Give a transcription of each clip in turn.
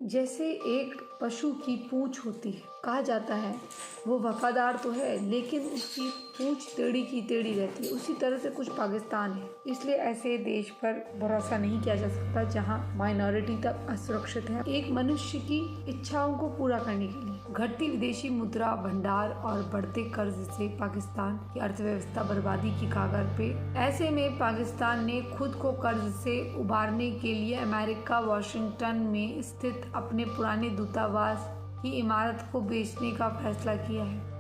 जैसे एक पशु की पूंछ होती है, कहा जाता है वो वफादार तो है लेकिन उसकी पूंछ टेढ़ी की टेढ़ी रहती है। उसी तरह से कुछ पाकिस्तान है, इसलिए ऐसे देश पर भरोसा नहीं किया जा सकता जहां माइनॉरिटी तक असुरक्षित है। एक मनुष्य की इच्छाओं को पूरा करने के लिए घटती विदेशी मुद्रा भंडार और बढ़ते कर्ज से पाकिस्तान की अर्थव्यवस्था बर्बादी की कगार पे। ऐसे में पाकिस्तान ने खुद को कर्ज से उबारने के लिए अमेरिका वाशिंगटन में स्थित अपने पुराने दूतावास की इमारत को बेचने का फैसला किया है।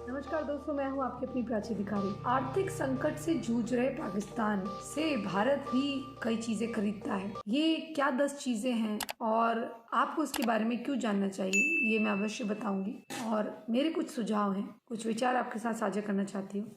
नमस्कार दोस्तों, मैं हूं आपकी अपनी प्राची भिखारी। आर्थिक संकट से जूझ रहे पाकिस्तान से भारत भी कई चीजें खरीदता है। ये क्या 10 चीजें हैं और आपको इसके बारे में क्यों जानना चाहिए, ये मैं अवश्य बताऊंगी। और मेरे कुछ सुझाव हैं, कुछ विचार आपके साथ साझा करना चाहती हूँ।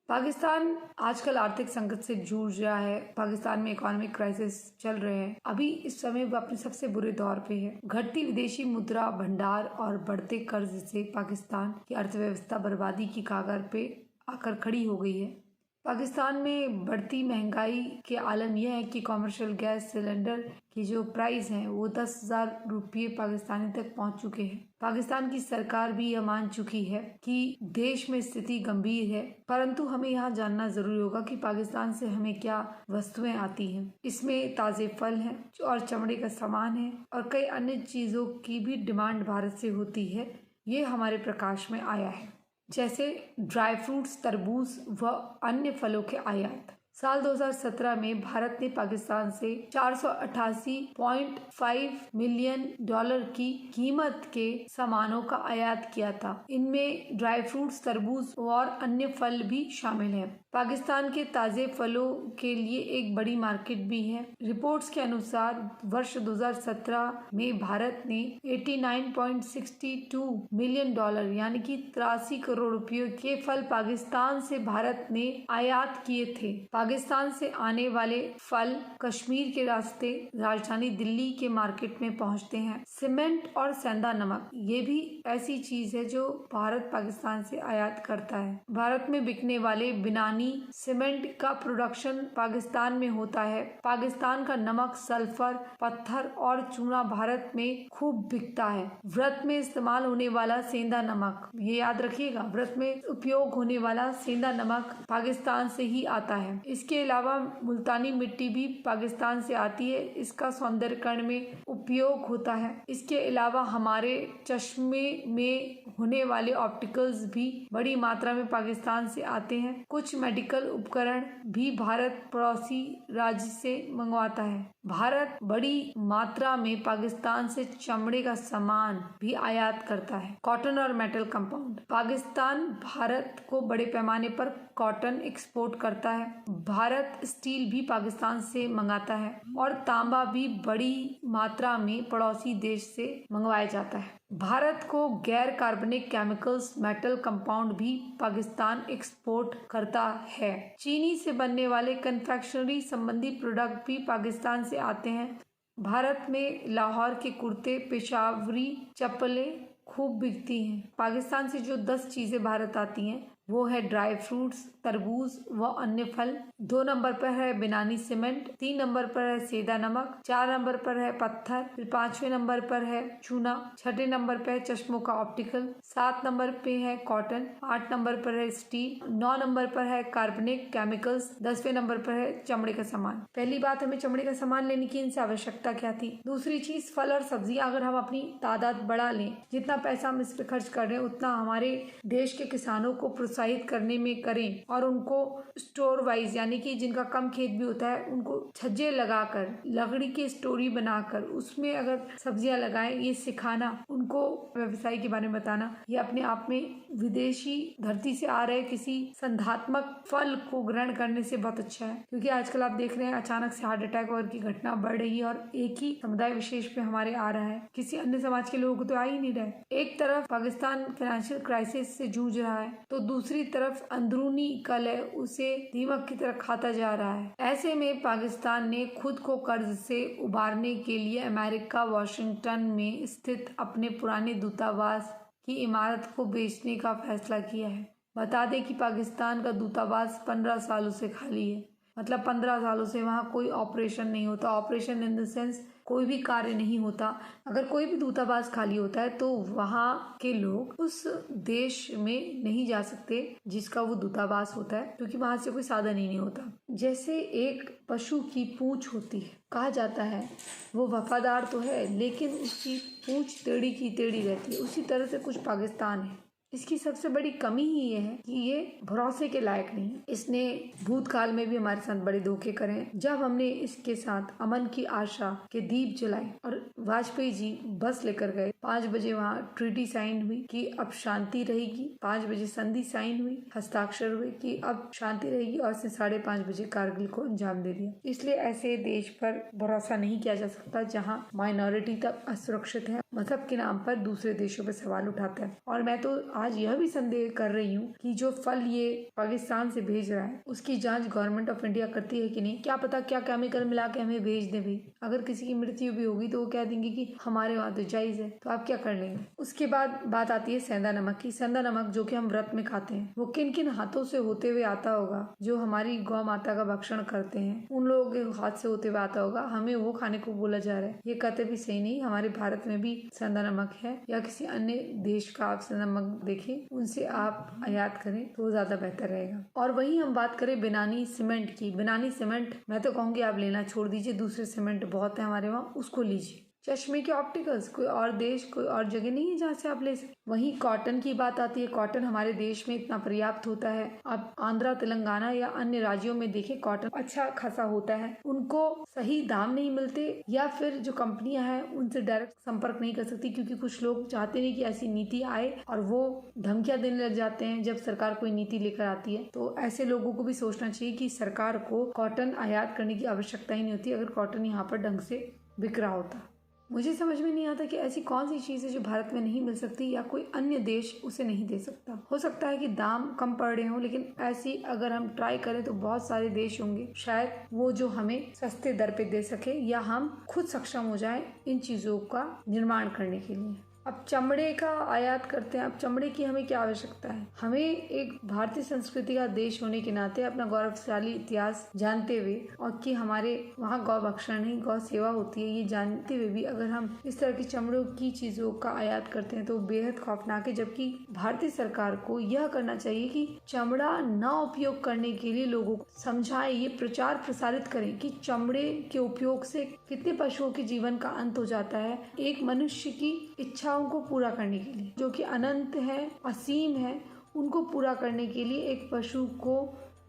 पाकिस्तान आजकल आर्थिक संकट से जूझ रहा है। पाकिस्तान में इकोनॉमिक क्राइसिस चल रहे हैं। अभी इस समय वो अपने सबसे बुरे दौर पे है। घटती विदेशी मुद्रा भंडार और बढ़ते कर्ज से पाकिस्तान की अर्थव्यवस्था बर्बादी की कगार पे आकर खड़ी हो गई है। पाकिस्तान में बढ़ती महंगाई के आलम यह है कि कॉमर्शियल गैस सिलेंडर की जो प्राइस है वो 10,000 रुपये पाकिस्तानी तक पहुंच चुके हैं। पाकिस्तान की सरकार भी यह मान चुकी है कि देश में स्थिति गंभीर है, परंतु हमें यहाँ जानना जरूरी होगा कि पाकिस्तान से हमें क्या वस्तुएं आती हैं। इसमें ताजे फल हैं और चमड़े का सामान है और कई अन्य चीजों की भी डिमांड भारत से होती है। ये हमारे प्रकाश में आया है, जैसे ड्राई फ्रूट्स, तरबूज व अन्य फलों के आयात। साल 2017 में भारत ने पाकिस्तान से 488.5 मिलियन डॉलर की कीमत के सामानों का आयात किया था। इनमें ड्राई फ्रूट्स, तरबूज और अन्य फल भी शामिल हैं। पाकिस्तान के ताजे फलों के लिए एक बड़ी मार्केट भी है। रिपोर्ट्स के अनुसार वर्ष 2017 में भारत ने 89.62 मिलियन डॉलर यानी कि 83 करोड़ रुपयों के फल पाकिस्तान से भारत ने आयात किए थे। पाकिस्तान से आने वाले फल कश्मीर के रास्ते राजधानी दिल्ली के मार्केट में पहुंचते हैं। सीमेंट और सेंधा नमक ये भी ऐसी चीज है जो भारत पाकिस्तान से आयात करता है। भारत में बिकने वाले बिनानी सीमेंट का प्रोडक्शन पाकिस्तान में होता है। पाकिस्तान का नमक, सल्फर, पत्थर और चूना भारत में खूब बिकता है। व्रत में इस्तेमाल होने वाला सेंधा नमक, ये याद रखिएगा, व्रत में उपयोग होने वाला सेंधा नमक पाकिस्तान से ही आता है। इसके अलावा मुल्तानी मिट्टी भी पाकिस्तान से आती है। इसका सौंदर्यकरण में उपयोग होता है। इसके अलावा हमारे चश्मे में होने वाले ऑप्टिकल्स भी बड़ी मात्रा में पाकिस्तान से आते हैं। कुछ मेडिकल उपकरण भी भारत पड़ोसी राज्य से मंगवाता है। भारत बड़ी मात्रा में पाकिस्तान से चमड़े का सामान भी आयात करता है। कॉटन और मेटल कंपाउंड, पाकिस्तान भारत को बड़े पैमाने पर कॉटन एक्सपोर्ट करता है। भारत स्टील भी पाकिस्तान से मंगाता है और तांबा भी बड़ी मात्रा में पड़ोसी देश से मंगवाया जाता है। भारत को गैर कार्बनिक केमिकल्स, मेटल कंपाउंड भी पाकिस्तान एक्सपोर्ट करता है। चीनी से बनने वाले कन्फेक्शनरी संबंधी प्रोडक्ट भी पाकिस्तान से आते हैं। भारत में लाहौर के कुर्ते, पेशावरी चप्पलें खूब बिकती हैं। पाकिस्तान से जो 10 चीजें भारत आती हैं वो है ड्राई फ्रूट्स, तरबूज व अन्य फल। 2 नंबर पर है बिनानी सीमेंट, 3 नंबर पर है सेंधा नमक, 4 नंबर पर है पत्थर, फिर 5वें नंबर पर है चूना, 6ठे नंबर पर है चश्मों का ऑप्टिकल, 7 नंबर पे है कॉटन, 8 नंबर पर है स्टील, 9 नंबर पर है कार्बनिक केमिकल्स, 10वें नंबर पर है चमड़े का सामान। पहली बात, हमें चमड़े का सामान लेने की इनसे आवश्यकता क्या थी। दूसरी चीज, फल और सब्जियां अगर हम अपनी तादाद बढ़ा लें, जितना पैसा हम इस पे खर्च कर रहे हैं उतना हमारे देश के किसानों को प्रोत्साहित करने में करें और उनको स्टोर वाइज यानी कि जिनका कम खेत भी होता है उनको छज्जे लगाकर, लकड़ी की स्टोरी बनाकर उसमें अगर सब्जियां लगाएं, ये सिखाना, उनको व्यवसाय के बारे में बताना, ये अपने आप में विदेशी धरती से आ रहे किसी संधात्मक फल को ग्रहण करने से बहुत अच्छा है। क्योंकि आजकल आप देख रहे हैं अचानक से हार्ट अटैक वगैरह की घटना बढ़ रही है और एक ही समुदाय विशेष पे हमारे आ रहा है, किसी अन्य समाज के लोगों को तो आ ही नहीं रहा है। एक तरफ पाकिस्तान फाइनेंशियल क्राइसिस से जूझ रहा है तो दूसरी दूसरी तरफ अंदरूनी कलह उसे दीमक की तरह खाता जा रहा है। ऐसे में पाकिस्तान ने खुद को कर्ज से उबारने के लिए अमेरिका वॉशिंगटन में स्थित अपने पुराने दूतावास की इमारत को बेचने का फैसला किया है। बता दें कि पाकिस्तान का दूतावास 15 सालों से खाली है। मतलब 15 सालों से वहाँ कोई ऑपरेशन नहीं होता। ऑपरेशन इन द सेंस कोई भी कार्य नहीं होता। अगर कोई भी दूतावास खाली होता है तो वहाँ के लोग उस देश में नहीं जा सकते जिसका वो दूतावास होता है, क्योंकि वहाँ से कोई साधन ही नहीं होता। जैसे एक पशु की पूंछ होती है, कहा जाता है वो वफादार तो है लेकिन उसकी पूंछ टेढ़ी की टेढ़ी रहती है, उसी तरह से कुछ पाकिस्तान है। इसकी सबसे बड़ी कमी ही ये है कि ये भरोसे के लायक नहीं है। इसने भूतकाल में भी हमारे साथ बड़े धोखे करे। जब हमने इसके साथ अमन की आशा के दीप जलाए और वाजपेयी जी बस लेकर गए, 5 बजे वहाँ ट्रीटी साइन हुई कि अब शांति रहेगी, 5 बजे संधि साइन हुई, हस्ताक्षर हुए कि अब शांति रहेगी, और उसने 5:30 बजे कारगिल को अंजाम दे दिया। इसलिए ऐसे देश पर भरोसा नहीं किया जा सकता जहाँ माइनॉरिटी तक असुरक्षित है, मजहब के नाम पर दूसरे देशों पर सवाल उठाता है। और मैं तो आज यह भी संदेह कर रही हूँ कि जो फल ये पाकिस्तान से भेज रहा है उसकी जांच गवर्नमेंट ऑफ इंडिया करती है कि नहीं। क्या पता क्या केमिकल मिला के हमें भेज दे भाई। अगर किसी की मृत्यु भी होगी तो वो कह देंगे कि हमारे वहाँ तो जायज है, तो आप क्या कर लेंगे। उसके बाद बात आती है सेंधा नमक की। सेंधा नमक जो कि हम व्रत में खाते हैं, वो किन किन हाथों से होते हुए आता होगा। जो हमारी गौ माता का भक्षण करते हैं उन लोगों के हाथ से होते हुए आता होगा, हमें वो खाने को बोला जा रहा है। ये कहते भी सही नहीं। हमारे भारत में भी सेंधा नमक है, या किसी अन्य देश का आप सेंधा नमक देखें, उनसे आप आयात करें तो ज्यादा बेहतर रहेगा। और वहीं हम बात करें बिनानी सीमेंट की। बिनानी सीमेंट मैं तो कहूँगी आप लेना छोड़ दीजिए, दूसरे सीमेंट बहुत है हमारे वहाँ, उसको लीजिए। चश्मे के ऑप्टिकल्स कोई और देश कोई और जगह नहीं है जहाँ से आप ले सकते। वहीं कॉटन की बात आती है। कॉटन हमारे देश में इतना पर्याप्त होता है। आप आंध्रा तेलंगाना या अन्य राज्यों में देखें कॉटन अच्छा खासा होता है, उनको सही दाम नहीं मिलते, या फिर जो कंपनियां हैं उनसे डायरेक्ट संपर्क नहीं कर सकती, क्योंकि कुछ लोग चाहते नहीं कि ऐसी नीति आए और वो धमकियां देने लग जाते हैं जब सरकार कोई नीति लेकर आती है। तो ऐसे लोगों को भी सोचना चाहिए कि सरकार को कॉटन आयात करने की आवश्यकता ही नहीं होती अगर कॉटन यहाँ पर ढंग से बिक रहा होता। मुझे समझ में नहीं आता कि ऐसी कौन सी चीज़ है जो भारत में नहीं मिल सकती या कोई अन्य देश उसे नहीं दे सकता। हो सकता है कि दाम कम पड़ रहे हों, लेकिन ऐसी अगर हम ट्राई करें तो बहुत सारे देश होंगे शायद वो जो हमें सस्ते दर पे दे सके, या हम खुद सक्षम हो जाएं इन चीज़ों का निर्माण करने के लिए। अब चमड़े का आयात करते हैं। अब चमड़े की हमें क्या आवश्यकता है। हमें एक भारतीय संस्कृति का देश होने के नाते अपना गौरवशाली इतिहास जानते हुए, और कि हमारे वहाँ गौ भक्षण नहीं गौ सेवा होती है, ये जानते हुए भी अगर हम इस तरह की चमड़ों की चीजों का आयात करते हैं तो बेहद खौफनाक है। जबकि भारतीय सरकार को यह करना चाहिए कि चमड़ा न उपयोग करने के लिए लोगों को समझाएं, ये प्रचार प्रसारित करें कि चमड़े के उपयोग से कितने पशुओं के जीवन का अंत हो जाता है। एक मनुष्य की इच्छा को पूरा करने के लिए, जो कि अनंत है, असीम है, उनको पूरा करने के लिए एक पशु को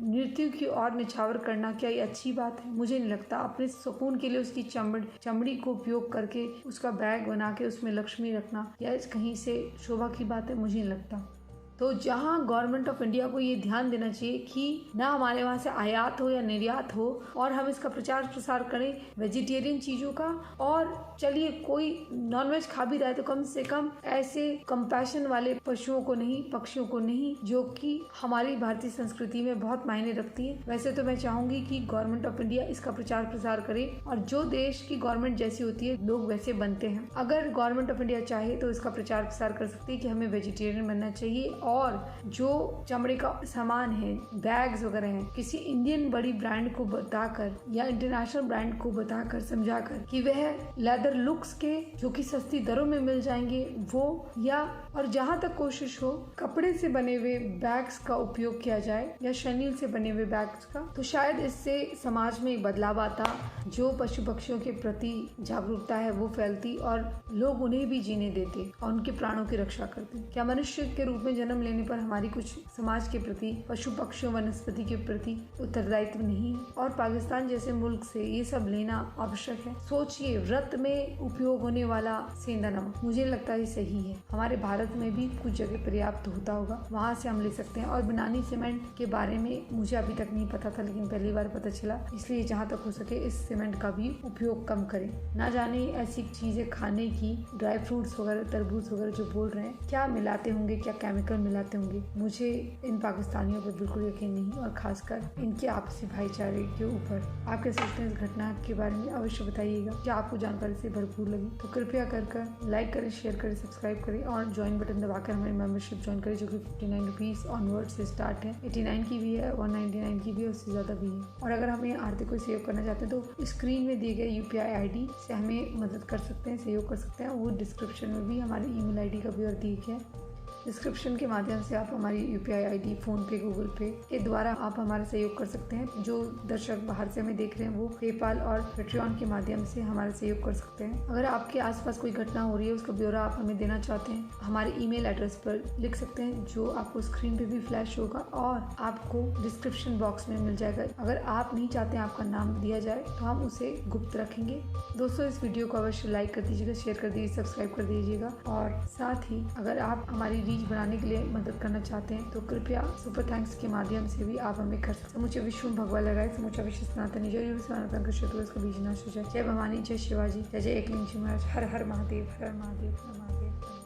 मृत्यु की ओर निछावर करना क्या ये अच्छी बात है। मुझे नहीं लगता। अपने सुकून के लिए उसकी चमड़ी को उपयोग करके उसका बैग बना के उसमें लक्ष्मी रखना या कहीं से शोभा की बात है, मुझे नहीं लगता। तो जहां गवर्नमेंट ऑफ इंडिया को ये ध्यान देना चाहिए कि ना हमारे वहाँ से आयात हो या निर्यात हो, और हम इसका प्रचार प्रसार करें वेजिटेरियन चीज़ों का। और चलिए कोई नॉनवेज खा भी रहा है तो कम से कम ऐसे कंपैशन वाले पशुओं को नहीं, पक्षियों को नहीं, जो कि हमारी भारतीय संस्कृति में बहुत मायने रखती है। वैसे तो मैं चाहूँगी कि गवर्नमेंट ऑफ इंडिया इसका प्रचार प्रसार करे, और जो देश की गवर्नमेंट जैसी होती है लोग वैसे बनते हैं। अगर गवर्नमेंट ऑफ इंडिया चाहे तो इसका प्रचार प्रसार कर सकती है कि हमें वेजिटेरियन बनना चाहिए, और जो चमड़े का सामान है, बैग्स वगैरह हैं, किसी इंडियन बड़ी ब्रांड को बताकर या इंटरनेशनल ब्रांड को बताकर समझाकर कि वह लेदर लुक्स के जो कि सस्ती दरों में मिल जाएंगे वो, या और जहां तक कोशिश हो कपड़े से बने हुए बैग्स का उपयोग किया जाए या शनील से बने हुए बैग्स का, तो शायद इससे समाज में एक बदलाव आता, जो पशु पक्षियों के प्रति जागरूकता है वो फैलती और लोग उन्हें भी जीने देते और उनके प्राणों की रक्षा करते। क्या मनुष्य के रूप में जन्म लेने पर हमारी कुछ समाज के प्रति, पशु पक्षियों वनस्पति के प्रति उत्तरदायित्व नहीं है? और पाकिस्तान जैसे मुल्क से ये सब लेना आवश्यक है। सोचिए, व्रत में उपयोग होने वाला सेंधा नमक, मुझे लगता है सही है। हमारे भारत में भी कुछ जगह पर्याप्त होता होगा, वहाँ से हम ले सकते हैं। और बिनानी सीमेंट के बारे में मुझे अभी तक नहीं पता था, लेकिन पहली बार पता चला, इसलिए जहाँ तक हो सके इस सीमेंट का भी उपयोग कम करें। ना जाने ऐसी चीजें खाने की, ड्राई फ्रूट्स वगैरह, तरबूज वगैरह जो बोल रहे हैं, क्या मिलाते होंगे, क्या केमिकल मिलाते होंगे। मुझे इन पाकिस्तानियों पर बिल्कुल यकीन नहीं, और खासकर इनके आपसी भाईचारे के ऊपर। आप क्या सोचते हैं इस घटना के बारे में? अवश्य बताइएगा। क्या आपको जानकारी से भरपूर लगी तो कृपया कर लाइक करें, शेयर करें, सब्सक्राइब करें और ज्वाइन बटन दबाकर हमारी मेंबरशिप ज्वाइन करें, जो कि 59 रुपीज़ ऑनवर्ड से स्टार्ट है। 89 की भी है, 199 की भी है, उससे ज़्यादा भी है। और अगर हमें आर्थिक कोई सहयोग करना चाहते हैं तो स्क्रीन में दिए गए UPI ID से हमें मदद कर सकते हैं, सहयोग कर सकते हैं। वो डिस्क्रिप्शन में भी हमारी ईमेल ID का भी और दिया गया है। डिस्क्रिप्शन के माध्यम से आप हमारी UPI ID, फ़ोन पे, गूगल पे के द्वारा आप हमारा सहयोग कर सकते हैं। जो दर्शक बाहर से हमें देख रहे हैं वो पेपाल और पेट्रियन के माध्यम से हमारा सहयोग कर सकते हैं। अगर आपके आसपास कोई घटना हो रही है, उसका ब्यौरा आप हमें देना चाहते हैं, हमारे ईमेल एड्रेस पर लिख सकते हैं, जो आपको स्क्रीन पे भी फ्लैश होगा और आपको डिस्क्रिप्शन बॉक्स में मिल जाएगा। अगर आप नहीं चाहते हैं आपका नाम दिया जाए तो हम उसे गुप्त रखेंगे। दोस्तों, इस वीडियो को अवश्य लाइक कर दीजिएगा, शेयर कर दीजिए, सब्सक्राइब कर दीजिएगा। और साथ ही अगर आप हमारी रीच बढ़ाने के लिए मदद करना चाहते हैं तो कृपया सुपर थैंक्स के माध्यम से भी आप हमें कर सकते हैं। समूचे विश्व में भगवा लगाए, समूचा विश्व सनातन जय सनातन का शत्रु इसका बीज नाश हो जाए। जय भवानी, जय शिवाजी, जय जय एकलिंग जी महाराज। हर हर महादेव, हर हर महादेव, हर महादेव।